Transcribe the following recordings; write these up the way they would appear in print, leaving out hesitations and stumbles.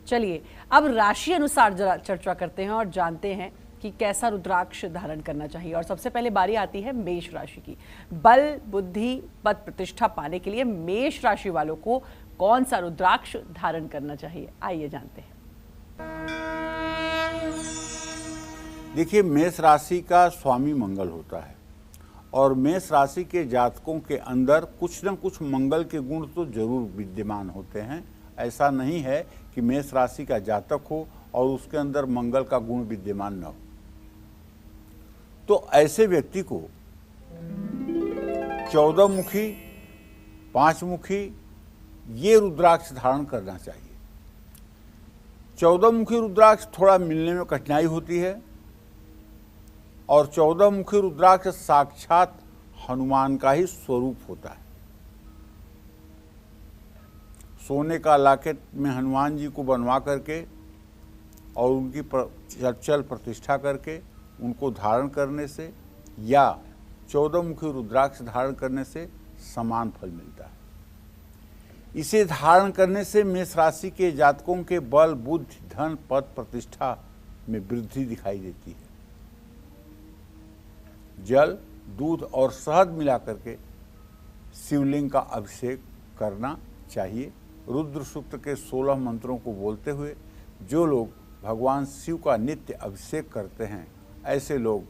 चलिए अब राशि अनुसार जरा चर्चा करते हैं और जानते हैं कि कैसा रुद्राक्ष धारण करना चाहिए। और सबसे पहले बारी आती है मेष राशि की। बल, बुद्धि, पद, प्रतिष्ठा पाने के लिए मेष राशि वालों को कौन सा रुद्राक्ष धारण करना चाहिए, आइए जानते हैं। देखिए, मेष राशि का स्वामी मंगल होता है और मेष राशि के जातकों के अंदर कुछ न कुछ मंगल के गुण तो जरूर विद्यमान होते हैं। ऐसा नहीं है कि मेष राशि का जातक हो और उसके अंदर मंगल का गुण विद्यमान न हो। तो ऐसे व्यक्ति को 14 मुखी, 5 मुखी ये रुद्राक्ष धारण करना चाहिए। 14 मुखी रुद्राक्ष थोड़ा मिलने में कठिनाई होती है और 14 मुखी रुद्राक्ष साक्षात हनुमान का ही स्वरूप होता है। सोने का लॉकेट में हनुमान जी को बनवा करके और उनकी चल प्रतिष्ठा करके उनको धारण करने से या 14 मुखी रुद्राक्ष धारण करने से समान फल मिलता है। इसे धारण करने से मेष राशि के जातकों के बल, बुद्धि, धन, पद, प्रतिष्ठा में वृद्धि दिखाई देती है। जल, दूध और शहद मिला करके शिवलिंग का अभिषेक करना चाहिए। रुद्र सूक्त के 16 मंत्रों को बोलते हुए जो लोग भगवान शिव का नित्य अभिषेक करते हैं, ऐसे लोग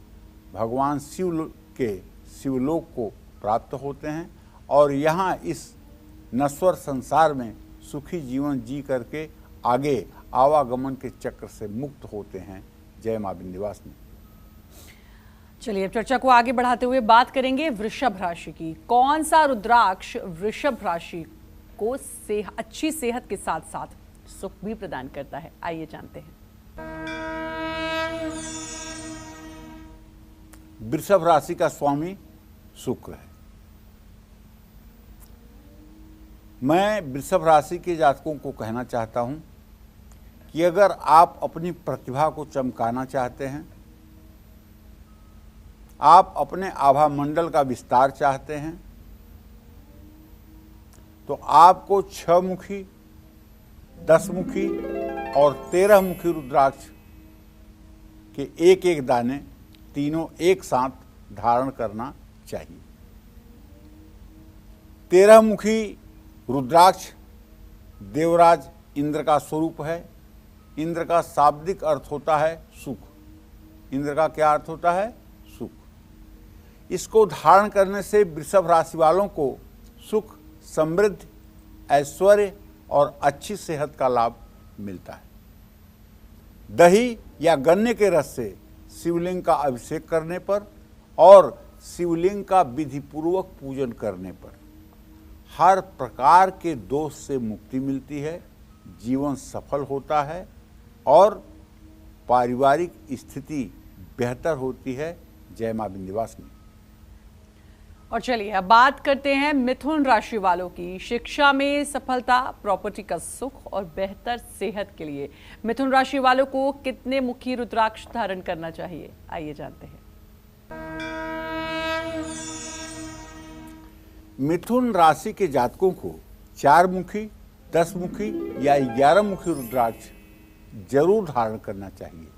भगवान शिव के शिवलोक को प्राप्त होते हैं और यहाँ इस नश्वर संसार में सुखी जीवन जी करके आगे आवागमन के चक्र से मुक्त होते हैं। जय मां विंध्यवासिनी। चलिए अब चर्चा को आगे बढ़ाते हुए बात करेंगे वृषभ राशि की। कौन सा रुद्राक्ष वृषभ राशि को अच्छी सेहत के साथ साथ सुख भी प्रदान करता है, आइए जानते हैं। वृषभ राशि का स्वामी शुक्र है। मैं वृषभ राशि के जातकों को कहना चाहता हूं कि अगर आप अपनी प्रतिभा को चमकाना चाहते हैं, आप अपने आभा मंडल का विस्तार चाहते हैं, तो आपको 6 मुखी, 10 मुखी और 13 मुखी रुद्राक्ष के एक एक दाने तीनों एक साथ धारण करना चाहिए। 13 मुखी रुद्राक्ष देवराज इंद्र का स्वरूप है। इंद्र का शाब्दिक अर्थ होता है सुख। इंद्र का क्या अर्थ होता है? सुख। इसको धारण करने से वृषभ राशि वालों को सुख, समृद्धि, ऐश्वर्य और अच्छी सेहत का लाभ मिलता है। दही या गन्ने के रस से शिवलिंग का अभिषेक करने पर और शिवलिंग का विधि पूर्वक पूजन करने पर हर प्रकार के दोष से मुक्ति मिलती है, जीवन सफल होता है और पारिवारिक स्थिति बेहतर होती है। जय मां विंध्यवासिनी। और चलिए अब बात करते हैं मिथुन राशि वालों की। शिक्षा में सफलता, प्रॉपर्टी का सुख और बेहतर सेहत के लिए मिथुन राशि वालों को कितने मुखी रुद्राक्ष धारण करना चाहिए, आइए जानते हैं। मिथुन राशि के जातकों को 4 मुखी, 10 मुखी या 11 मुखी रुद्राक्ष जरूर धारण करना चाहिए।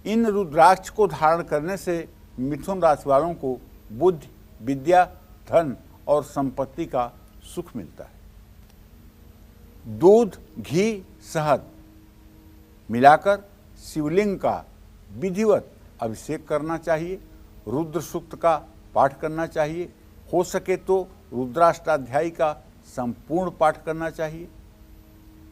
इन रुद्राक्ष को धारण करने से मिथुन राशि वालों को बुद्धि, विद्या, धन और संपत्ति का सुख मिलता है। दूध, घी, शहद मिलाकर शिवलिंग का विधिवत अभिषेक करना चाहिए। रुद्र सूक्त का पाठ करना चाहिए। हो सके तो रुद्राष्टाध्यायी का संपूर्ण पाठ करना चाहिए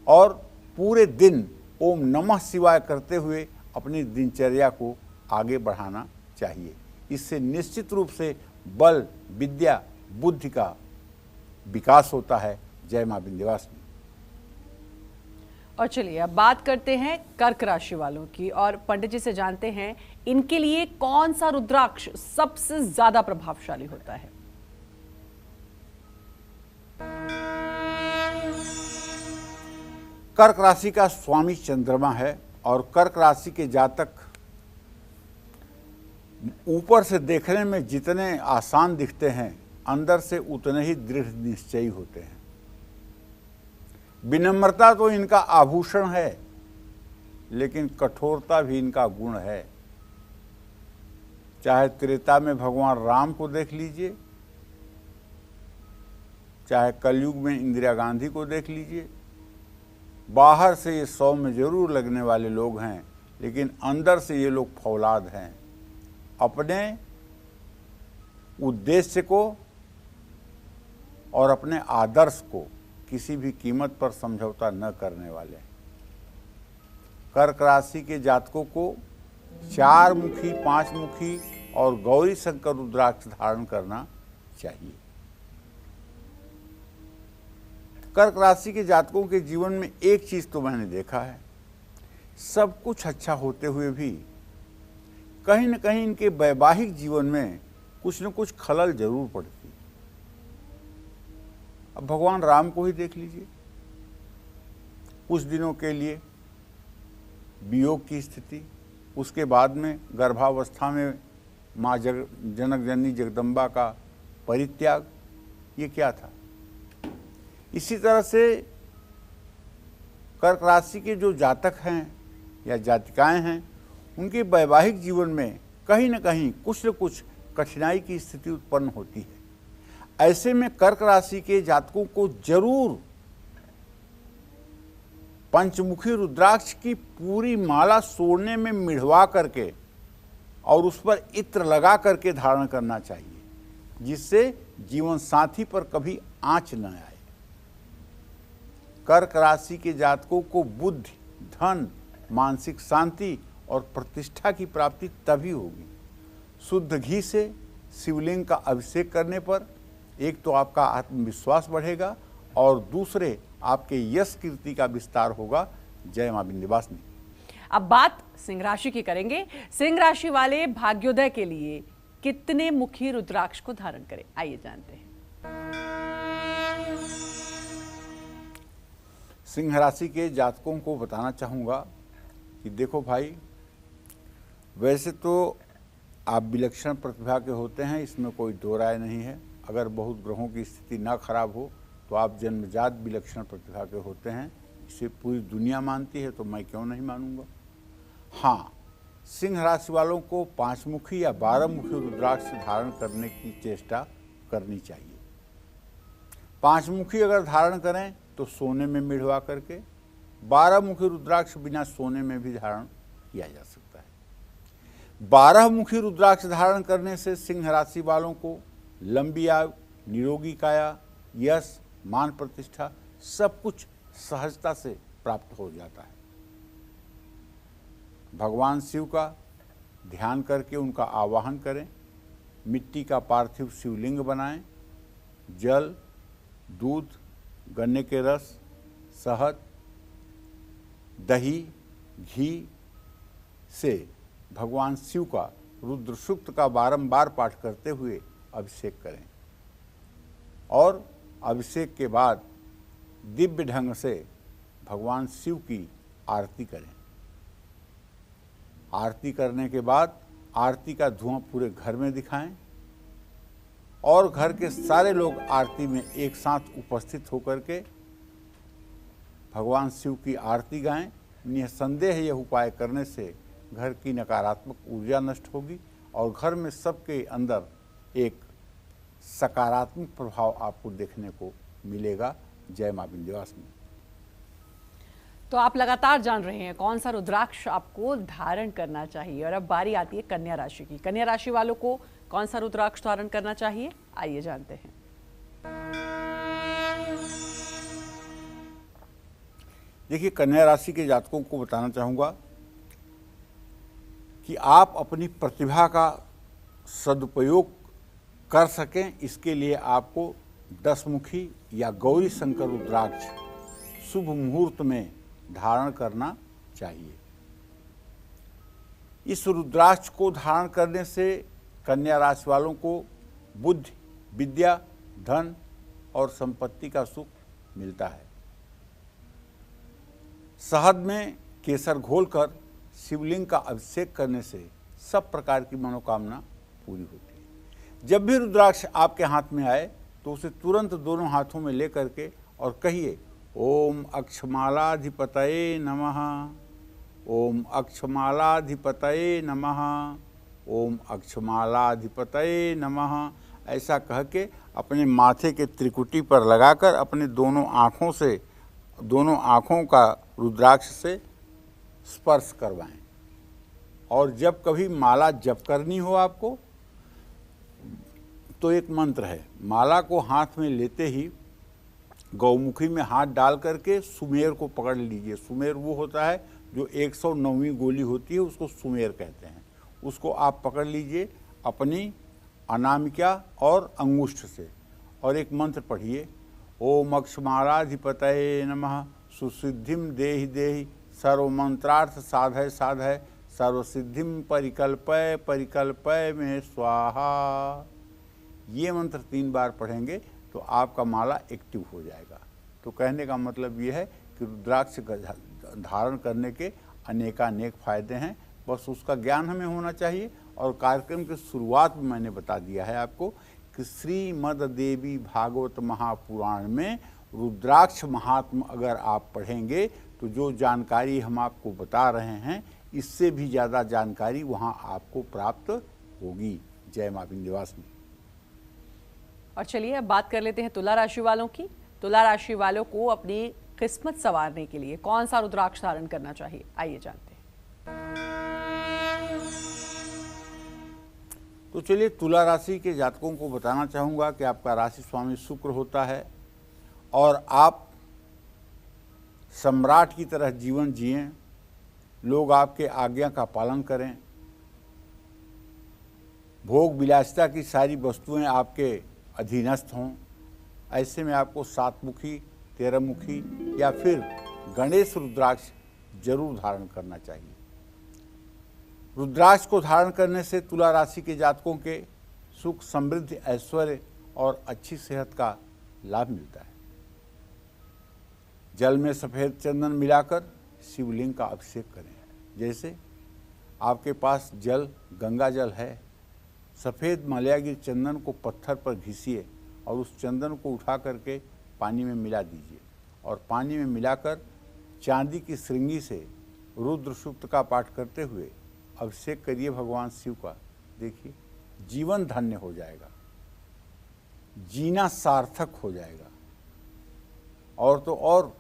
और पूरे दिन ओम नमः शिवाय करते हुए अपनी दिनचर्या को आगे बढ़ाना चाहिए। इससे निश्चित रूप से बल, विद्या, बुद्धि का विकास होता है। जय मां विंध्यवासिनी। और चलिए अब बात करते हैं कर्क राशि वालों की और पंडित जी से जानते हैं इनके लिए कौन सा रुद्राक्ष सबसे ज्यादा प्रभावशाली होता है। कर्क राशि का स्वामी चंद्रमा है और कर्क राशि के जातक ऊपर से देखने में जितने आसान दिखते हैं, अंदर से उतने ही दृढ़ निश्चयी होते हैं। विनम्रता तो इनका आभूषण है, लेकिन कठोरता भी इनका गुण है। चाहे त्रेता में भगवान राम को देख लीजिए, चाहे कलयुग में इंदिरा गांधी को देख लीजिए, बाहर से ये सौम्य जरूर लगने वाले लोग हैं, लेकिन अंदर से ये लोग फौलाद हैं। अपने उद्देश्य को और अपने आदर्श को किसी भी कीमत पर समझौता न करने वाले। कर्क राशि के जातकों को 4 मुखी, 5 मुखी और गौरी शंकर रुद्राक्ष धारण करना चाहिए। कर्क राशि के जातकों के जीवन में एक चीज तो मैंने देखा है, सब कुछ अच्छा होते हुए भी कहीं न कहीं इनके वैवाहिक जीवन में कुछ न कुछ खलल जरूर पड़ती। अब भगवान राम को ही देख लीजिए, कुछ दिनों के लिए वियोग की स्थिति, उसके बाद में गर्भावस्था में माँ जनक जननी जगदम्बा का परित्याग, ये क्या था। इसी तरह से कर्क राशि के जो जातक हैं या जातिकाएं हैं, उनके वैवाहिक जीवन में कहीं न कहीं कुछ न कुछ कठिनाई की स्थिति उत्पन्न होती है। ऐसे में कर्क राशि के जातकों को जरूर पंचमुखी रुद्राक्ष की पूरी माला सोने में मिढ़वा करके और उस पर इत्र लगा करके धारण करना चाहिए, जिससे जीवन साथी पर कभी आंच न आए। कर्क राशि के जातकों को बुद्धि, धन, मानसिक शांति और प्रतिष्ठा की प्राप्ति तभी होगी। शुद्ध घी से शिवलिंग का अभिषेक करने पर एक तो आपका आत्मविश्वास बढ़ेगा और दूसरे आपके यश कीर्ति का विस्तार होगा। जय मां विंध्यवासिनी। अब बात सिंह राशि की करेंगे। सिंह राशि वाले भाग्योदय के लिए कितने मुखी रुद्राक्ष को धारण करें, आइए जानते हैं। सिंह राशि के जातकों को बताना चाहूँगा कि देखो भाई, वैसे तो आप विलक्षण प्रतिभा के होते हैं, इसमें कोई दो राय नहीं है। अगर बहुत ग्रहों की स्थिति ना खराब हो तो आप जन्मजात विलक्षण प्रतिभा के होते हैं, इसे पूरी दुनिया मानती है, तो मैं क्यों नहीं मानूंगा। हाँ, सिंह राशि वालों को 5 मुखी या 12 मुखी रुद्राक्ष धारण करने की चेष्टा करनी चाहिए। 5 मुखी अगर धारण करें तो सोने में मिढ़वा करके, 12 मुखी रुद्राक्ष बिना सोने में भी धारण किया जा सकता है। 12 मुखी रुद्राक्ष धारण करने से सिंह राशि वालों को लंबी आयु, निरोगी काया, यश, मान प्रतिष्ठा सब कुछ सहजता से प्राप्त हो जाता है। भगवान शिव का ध्यान करके उनका आवाहन करें, मिट्टी का पार्थिव शिवलिंग बनाएं, जल, दूध, गन्ने के रस, शहद, दही, घी से भगवान शिव का रुद्र सूक्त का बारंबार पाठ करते हुए अभिषेक करें और अभिषेक के बाद दिव्य ढंग से भगवान शिव की आरती करें। आरती करने के बाद आरती का धुआं पूरे घर में दिखाएं और घर के सारे लोग आरती में एक साथ उपस्थित होकर के भगवान शिव की आरती गाएं। निसंदेह यह उपाय करने से घर की नकारात्मक ऊर्जा नष्ट होगी और घर में सबके अंदर एक सकारात्मक प्रभाव आपको देखने को मिलेगा। जय मां विंध्यवासिनी। तो आप लगातार जान रहे हैं कौन सा रुद्राक्ष आपको धारण करना चाहिए, और अब बारी आती है कन्या राशि की। कन्या राशि वालों को कौन सा रुद्राक्ष धारण करना चाहिए, आइए जानते हैं। देखिए, कन्या राशि के जातकों को बताना चाहूँगा कि आप अपनी प्रतिभा का सदुपयोग कर सकें, इसके लिए आपको 10 मुखी या गौरी शंकर रुद्राक्ष शुभ मुहूर्त में धारण करना चाहिए। इस रुद्राक्ष को धारण करने से कन्या राशि वालों को बुद्धि, विद्या, धन और संपत्ति का सुख मिलता है। शहद में केसर घोलकर शिवलिंग का अभिषेक करने से सब प्रकार की मनोकामना पूरी होती है। जब भी रुद्राक्ष आपके हाथ में आए तो उसे तुरंत दोनों हाथों में ले करके और कहिए ओम अक्षमालाधिपतये नमः। ओम अक्षमालाधिपतये नमः। ओम अक्षमालाधिपतये नमः। ऐसा कह के अपने माथे के त्रिकुटी पर लगाकर अपने दोनों आँखों का रुद्राक्ष से स्पर्श करवाएं। और जब कभी माला जप करनी हो आपको तो एक मंत्र है, माला को हाथ में लेते ही गौमुखी में हाथ डाल करके सुमेर को पकड़ लीजिए। सुमेर वो होता है जो 109वीं गोली होती है, उसको सुमेर कहते हैं। उसको आप पकड़ लीजिए अपनी अनामिका और अंगुष्ठ से और एक मंत्र पढ़िए, ओम अक्षमालाधिपतये नमः सुसिद्धिम देहि देहि सर्वमंत्रार्थ साधय साधय सर्वसिद्धिम परिकल्पय परिकल्पय में स्वाहा। ये मंत्र 3 बार पढ़ेंगे तो आपका माला एक्टिव हो जाएगा। तो कहने का मतलब ये है कि रुद्राक्ष धारण करने के अनेकानेक फायदे हैं, बस उसका ज्ञान हमें होना चाहिए। और कार्यक्रम की शुरुआत में मैंने बता दिया है आपको कि श्रीमद देवी भागवत महापुराण में रुद्राक्ष महात्म अगर आप पढ़ेंगे तो जो जानकारी हम आपको बता रहे हैं इससे भी ज़्यादा जानकारी वहाँ आपको प्राप्त होगी। जय मां विंध्यवासिनी। और चलिए अब बात कर लेते हैं तुला राशि वालों की। तुला राशि वालों को अपनी किस्मत संवारने के लिए कौन सा रुद्राक्ष धारण करना चाहिए, आइए जानते हैं। तो चलिए तुला राशि के जातकों को बताना चाहूँगा कि आपका राशि स्वामी शुक्र होता है और आप सम्राट की तरह जीवन जिएं, लोग आपके आज्ञा का पालन करें, भोग विलासिता की सारी वस्तुएं आपके अधीनस्थ हों। ऐसे में आपको 7 मुखी 13 मुखी या फिर गणेश रुद्राक्ष जरूर धारण करना चाहिए। रुद्राक्ष को धारण करने से तुला राशि के जातकों के सुख समृद्धि ऐश्वर्य और अच्छी सेहत का लाभ मिलता है। जल में सफ़ेद चंदन मिलाकर शिवलिंग का अभिषेक करें। जैसे आपके पास जल गंगा जल है, सफ़ेद मलयागिर चंदन को पत्थर पर घिसिए और उस चंदन को उठा करके पानी में मिला दीजिए और पानी में मिलाकर चांदी की श्रृंगी से रुद्र सूक्त का पाठ करते हुए अभिषेक करिए भगवान शिव का। देखिए जीवन धन्य हो जाएगा, जीना सार्थक हो जाएगा और तो और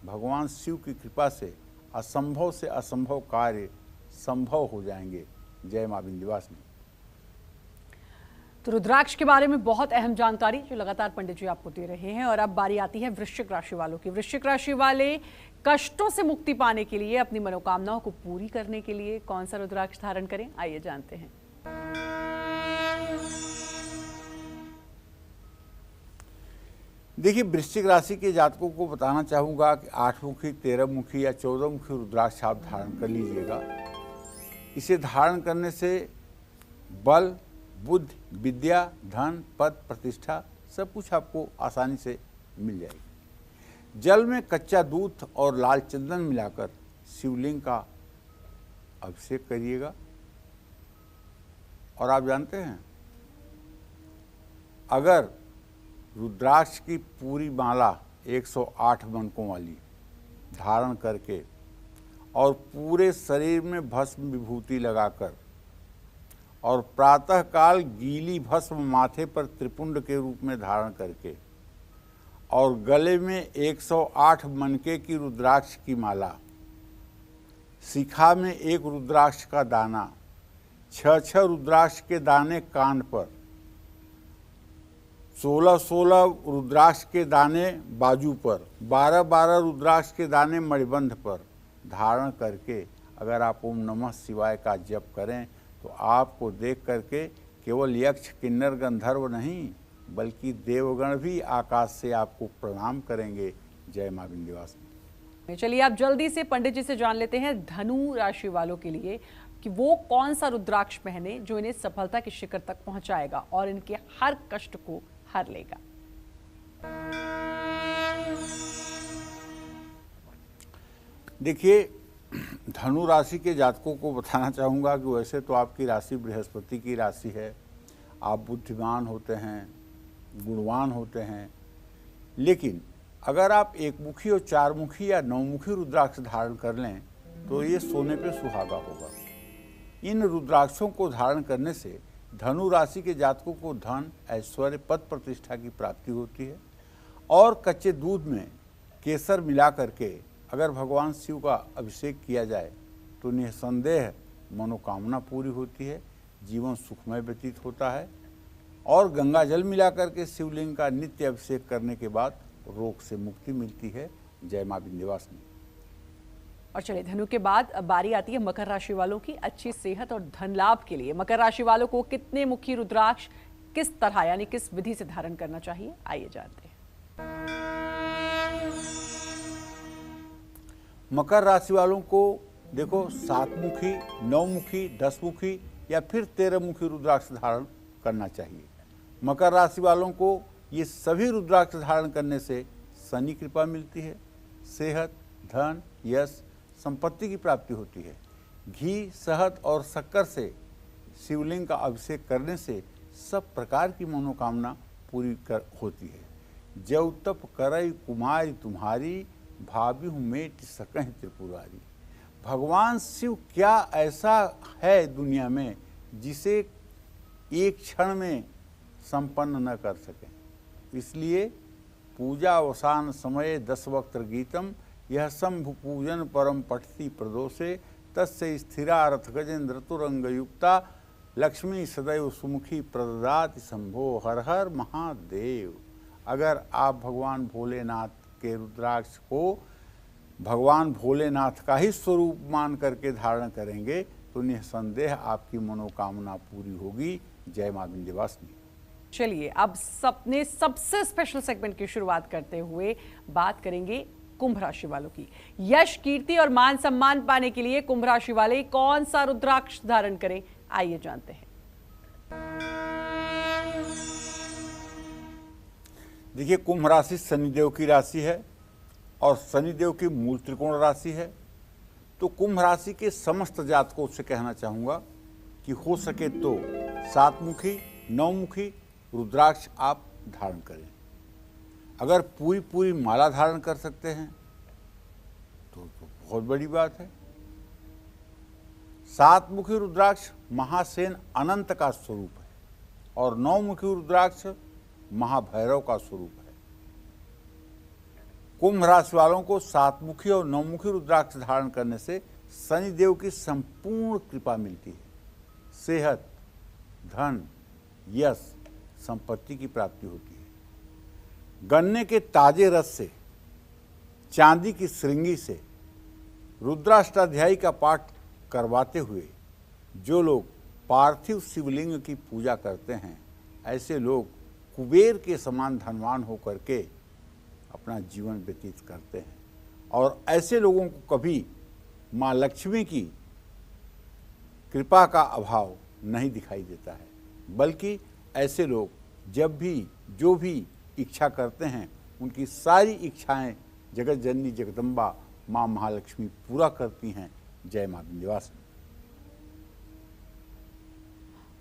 भगवान शिव की कृपा से असंभव कार्य संभव हो जाएंगे। जय मां विंध्यवासिनी। तो रुद्राक्ष के बारे में बहुत अहम जानकारी जो लगातार पंडित जी आपको दे रहे हैं। और अब बारी आती है वृश्चिक राशि वालों की। वृश्चिक राशि वाले कष्टों से मुक्ति पाने के लिए, अपनी मनोकामनाओं को पूरी करने के लिए कौन सा रुद्राक्ष धारण करें, आइए जानते हैं। देखिए वृश्चिक राशि के जातकों को बताना चाहूँगा कि 8 मुखी 13 मुखी या 14 मुखी रुद्राक्ष आप धारण कर लीजिएगा। इसे धारण करने से बल बुद्धि विद्या धन पद प्रतिष्ठा सब कुछ आपको आसानी से मिल जाएगी। जल में कच्चा दूध और लाल चंदन मिलाकर शिवलिंग का अभिषेक करिएगा। और आप जानते हैं अगर रुद्राक्ष की पूरी माला 108 मनकों वाली धारण करके और पूरे शरीर में भस्म विभूति लगाकर और प्रातःकाल गीली भस्म माथे पर त्रिपुंड के रूप में धारण करके और गले में 108 मनके की रुद्राक्ष की माला, शिखा में 1 रुद्राक्ष का दाना, 6 रुद्राक्ष के दाने कान पर, 16 रुद्राक्ष के दाने बाजू पर, 12 रुद्राक्ष के दाने मणिबंध पर धारण करके अगर आप ओम नमः शिवाय का जप करें तो आपको देख करके केवल यक्ष किन्नर गंधर्व नहीं बल्कि देवगण भी आकाश से आपको प्रणाम करेंगे। जय मां विंध्यवासिनी। चलिए आप जल्दी से पंडित जी से जान लेते हैं धनु राशि वालों के लिए कि वो कौन सा रुद्राक्ष पहने जो इन्हें सफलता के शिखर तक पहुंचाएगा और इनके हर कष्ट को हर लेगा। देखिए धनु राशि के जातकों को बताना चाहूँगा कि वैसे तो आपकी राशि बृहस्पति की राशि है, आप बुद्धिमान होते हैं, गुणवान होते हैं, लेकिन अगर आप एक मुखी और चार मुखी या नौ मुखी रुद्राक्ष धारण कर लें तो ये सोने पे सुहागा होगा। इन रुद्राक्षों को धारण करने से धनु राशि के जातकों को धन, ऐश्वर्य, पद प्रतिष्ठा की प्राप्ति होती है। और कच्चे दूध में केसर मिला करके अगर भगवान शिव का अभिषेक किया जाए तो निसंदेह मनोकामना पूरी होती है, जीवन सुखमय व्यतीत होता है। और गंगा जल मिला करके शिवलिंग का नित्य अभिषेक करने के बाद रोग से मुक्ति मिलती है। जय मां विंध्यवासिनी। और चलिए, धनु के बाद अब बारी आती है मकर राशि वालों की। अच्छी सेहत और धन लाभ के लिए मकर राशि वालों को कितने मुखी रुद्राक्ष किस तरह यानी किस विधि से धारण करना चाहिए, आइए जानते हैं। मकर राशि वालों को देखो 7 मुखी, 9 मुखी, 10 मुखी या फिर 13 मुखी रुद्राक्ष धारण करना चाहिए। मकर राशि वालों को ये सभी रुद्राक्ष धारण करने से शनि कृपा मिलती है, सेहत, धन, यश, संपत्ति की प्राप्ति होती है। घी, शहद और शक्कर से शिवलिंग का अभिषेक करने से सब प्रकार की मनोकामना पूरी होती है। जव तप करई कुमारी तुम्हारी, भाभी हूँ मेट सकह त्रिपुरारी। भगवान शिव क्या ऐसा है दुनिया में जिसे एक क्षण में संपन्न न कर सकें। इसलिए पूजा अवसान समय 10 वक्त गीतम, यह शंभु पूजन परम पठती प्रदोषे, तस्य स्थिरा रथ गजेंद्र तुरंग युक्ता, लक्ष्मी सदैव सुमुखी प्रददाति शंभो, हर हर महादेव। अगर आप भगवान भोलेनाथ के रुद्राक्ष को भगवान भोलेनाथ का ही स्वरूप मान करके धारण करेंगे तो निसंदेह आपकी मनोकामना पूरी होगी। जय मां विंध्यवासिनी। चलिए, अब सबने सबसे स्पेशल सेगमेंट की शुरुआत करते हुए बात करेंगे कुंभ राशि वालों की। यश, कीर्ति और मान सम्मान पाने के लिए कुंभ राशि वाले कौन सा रुद्राक्ष धारण करें, आइए जानते हैं। देखिए, कुंभ राशि शनिदेव की राशि है और शनिदेव की मूल त्रिकोण राशि है। तो कुंभ राशि के समस्त जातकों से कहना चाहूँगा कि हो सके तो 7 मुखी, 9 मुखी रुद्राक्ष आप धारण करें। अगर पूरी माला धारण कर सकते हैं तो बहुत बड़ी बात है। 7 मुखी रुद्राक्ष महासेन अनंत का स्वरूप है और 9 मुखी रुद्राक्ष महाभैरव का स्वरूप है। कुंभ राशि वालों को 7 मुखी और 9 मुखी रुद्राक्ष धारण करने से शनिदेव की संपूर्ण कृपा मिलती है। सेहत, धन, यश, संपत्ति की प्राप्ति होती है। गन्ने के ताजे रस से, चांदी की श्रृंगी से रुद्राष्टाध्यायी का पाठ करवाते हुए जो लोग पार्थिव शिवलिंग की पूजा करते हैं, ऐसे लोग कुबेर के समान धनवान होकर के अपना जीवन व्यतीत करते हैं। और ऐसे लोगों को कभी माँ लक्ष्मी की कृपा का अभाव नहीं दिखाई देता है, बल्कि ऐसे लोग जब भी जो भी इच्छा करते हैं उनकी सारी इच्छाएं जगत जननी जगदम्बा माँ महालक्ष्मी पूरा करती हैं। जय मां विंध्यवासिनी।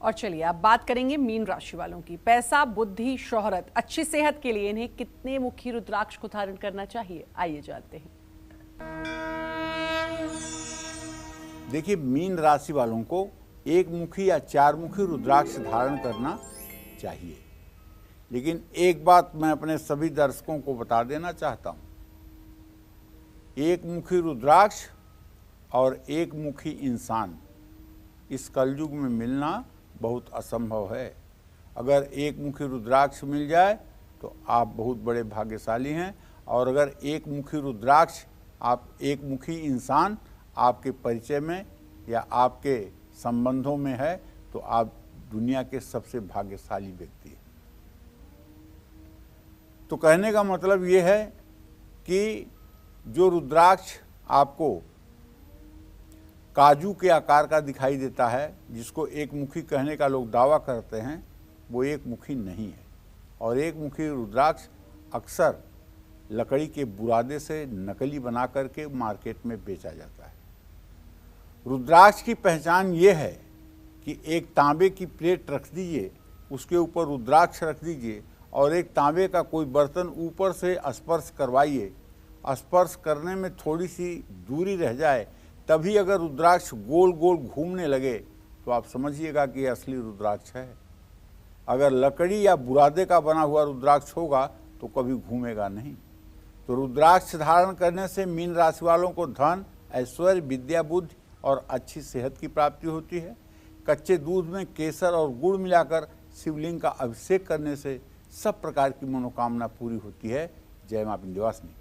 और चलिए, अब बात करेंगे मीन राशि वालों की। पैसा, बुद्धि, शोहरत, अच्छी सेहत के लिए इन्हें कितने मुखी रुद्राक्ष को धारण करना चाहिए, आइए जानते हैं। देखिए, मीन राशि वालों को 1 मुखी या 4 मुखी रुद्राक्ष धारण करना चाहिए। लेकिन एक बात मैं अपने सभी दर्शकों को बता देना चाहता हूं, 1 मुखी रुद्राक्ष और 1 मुखी इंसान इस कलयुग में मिलना बहुत असंभव है। अगर 1 मुखी रुद्राक्ष मिल जाए तो आप बहुत बड़े भाग्यशाली हैं, और अगर 1 मुखी रुद्राक्ष आप 1 मुखी इंसान आपके परिचय में या आपके संबंधों में है तो आप दुनिया के सबसे भाग्यशाली व्यक्ति हैं। तो कहने का मतलब ये है कि जो रुद्राक्ष आपको काजू के आकार का दिखाई देता है, जिसको 1 मुखी कहने का लोग दावा करते हैं, वो 1 मुखी नहीं है। और 1 मुखी रुद्राक्ष अक्सर लकड़ी के बुरादे से नकली बना करके मार्केट में बेचा जाता है। रुद्राक्ष की पहचान ये है कि एक तांबे की प्लेट रख दीजिए, उसके ऊपर रुद्राक्ष रख दीजिए और एक तांबे का कोई बर्तन ऊपर से स्पर्श करवाइए। स्पर्श करने में थोड़ी सी दूरी रह जाए, तभी अगर रुद्राक्ष गोल गोल घूमने लगे तो आप समझिएगा कि यह असली रुद्राक्ष है। अगर लकड़ी या बुरादे का बना हुआ रुद्राक्ष होगा तो कभी घूमेगा नहीं। तो रुद्राक्ष धारण करने से मीन राशि वालों को धन, ऐश्वर्य, विद्या, बुद्धि और अच्छी सेहत की प्राप्ति होती है। कच्चे दूध में केसर और गुड़ मिलाकर शिवलिंग का अभिषेक करने से सब प्रकार की मनोकामना पूरी होती है। जय मां विंध्यवासिनी।